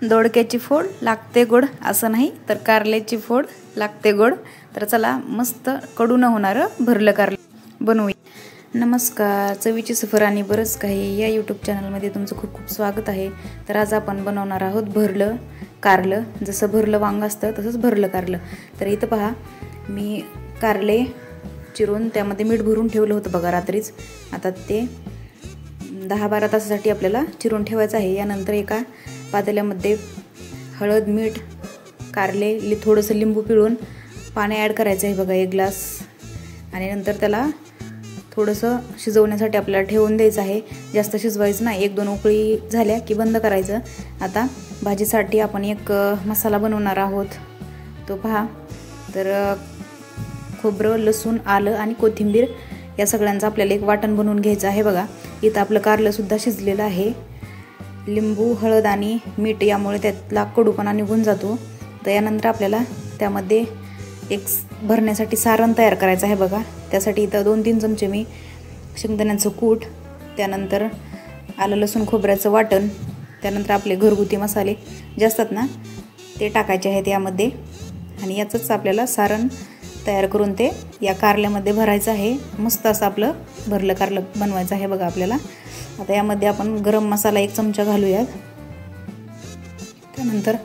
दोडक्याची फोड लागते गोड असं नाही तर कारल्याची फोड लागते गोड। तर चला मस्त कडू न होणारं भरलं कारलं बनवूया। नमस्कार, चवीची सफर आणि बरंच काही या यूट्यूब चॅनलमध्ये तुमचं खूप खूप स्वागत आहे। तर आज आपण बनवणार आहोत भरलं कारलं। जसं भरलं वांग असतं तसंच भरलं कारलं। तर इथं पहा, मी कारले चिरून त्यामध्ये मीठ भरून ठेवलं होतं बघा रात्रीच। आता ते 10-12 तासासाठी आपल्याला चिरून ठेवायचं आहे। यानंतर एका पातेल्यामध्ये हळद, मीठ, कारले, थोडंसं लिंबू पिळून पाणी ॲड करायचं आहे बघा 1 ग्लास। आणि नंतर त्याला थोडंसं शिजवण्यासाठी आपल्याला ठेवून द्यायचं आहे। जास्त शिजवायचं नाही, 1-2 उकळी झाल्या की बंद करायचं। आता भाजीसाठी आपण एक मसाला बनवणार आहोत, तो पहा। तर खोबरं, लसूण, आलं आणि कोथिंबीर या सगळ्यांचं आपल्याला एक वाटण बनवून घ्यायचं आहे बघा। इथं आपलं कारलं सुद्धा शिजलेलं आहे। लिंबू, हळद आणि मीठ यामुळे त्यातला कडूपणा निघून जातो। तर यानंतर आपल्याला त्यामध्ये एक भरण्यासाठी सारण तयार करायचं आहे बघा। त्यासाठी इथं 2-3 चमचे मी शेंगदाण्याचं कूट, त्यानंतर आलं लसूण खोबऱ्याचं वाटण, त्यानंतर आपले घरगुती मसाले जे असतात ना ते टाकायचे आहेत यामध्ये। आणि याचंच आपल्याला सारण तयार करून ते या कारल्यामध्ये भरायचं आहे। मस्त असं आपलं भरलं कारलं बनवायचं आहे बघा आपल्याला। आता यामध्ये आपण गरम मसाला 1 चमचा घालूयात। त्यानंतर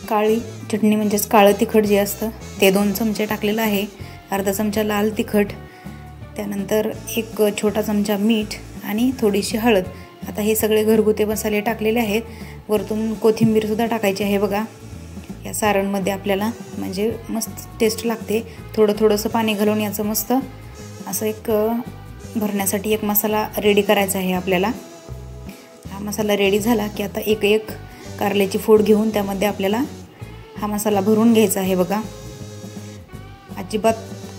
काळी चटणी म्हणजेच काळं तिखट जे असतं ते 2 चमचे टाकलेलं आहे। अर्धा चमचा लाल तिखट, त्यानंतर 1 छोटा चमचा मीठ आणि थोडीशी हळद। आता हे सगळे घरगुती मसाले टाकलेले आहेत। वरतून कोथिंबीर सुद्धा टाकायची आहे बघा या सारणमध्ये आपल्याला, म्हणजे मस्त टेस्ट लागते। थोडंसं पाणी घालून याचं मस्त असं एक भरण्यासाठी एक मसाला रेडी करायचा आहे आपल्याला। हा मसाला रेडी झाला की आता एक कारल्याची फोड घेऊन त्यामध्ये आपल्याला हा मसाला भरून घ्यायचा आहे बघा। अजिबात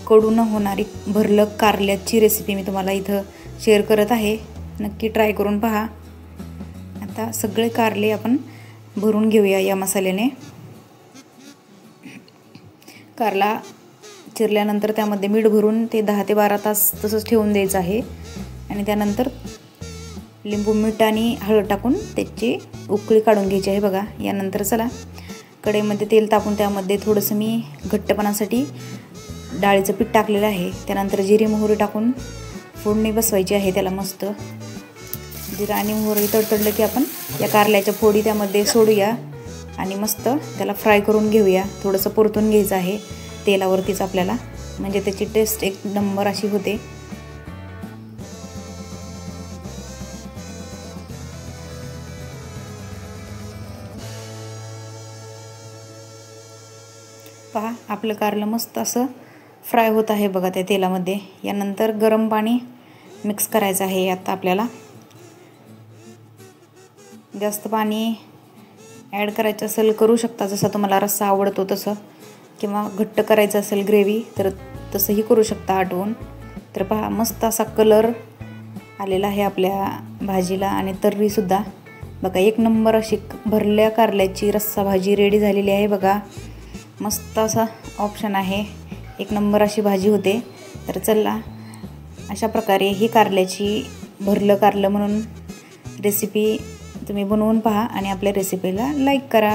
कडू न होणारी भरलं कारल्याची रेसिपी मी तुम्हाला इथं शेअर करत आहे, नक्की ट्राय करून पहा। आता सगळे कारले आपण भरून घेऊया या मसाल्याने। कारला चिरल्यानंतर त्यामध्ये मीठ भरून ते 10 ते 12 तास तसंच ठेवून द्यायचं आहे। आणि त्यानंतर लिंबू, मीठ आणि हळद टाकून त्याची उकळी काढून घ्यायची आहे बघा। यानंतर चला कढईमध्ये तेल टाकून त्यामध्ये थोडंसं मी घट्टपणासाठी डाळीचं पीठ टाकलेलं आहे। त्यानंतर जिरे मोहरी टाकून फोडणी बसवायची आहे त्याला मस्त। जिरा आणि मोहरी तडतडलं की आपण या कारल्याच्या फोडी त्यामध्ये सोडूया आणि मस्त त्याला फ्राय करून घेऊया। थोडंसं परतून घ्यायचं आहे तेलावरतीच आपल्याला, म्हणजे त्याची टेस्ट 1 नंबर अशी होते। पहा, आपलं कारलं मस्त असं फ्राय होत आहे बघा त्या तेलामध्ये। यानंतर गरम पाणी मिक्स करायचं आहे आता आपल्याला। जास्त पाणी ॲड करायचं असेल करू शकता, जसं तुम्हाला रस्सा आवडतो तसं, किंवा घट्ट करायचं असेल ग्रेव्ही तर तसंही करू शकता आटवून। तर पहा, मस्त असा कलर आलेला आहे आपल्या भाजीला आणि तर्रीसुद्धा बघा। 1 नंबर अशी भरल्या कारल्याची रस्सा भाजी रेडी झालेली आहे बघा। मस्त असा ऑप्शन आहे, 1 नंबर अशी भाजी होते। तर चला अशा प्रकारे ही कारल्याची भरलं कारलं म्हणून रेसिपी तुम्ही बनवून पहा आणि आपल्या रेसिपीला लाईक करा।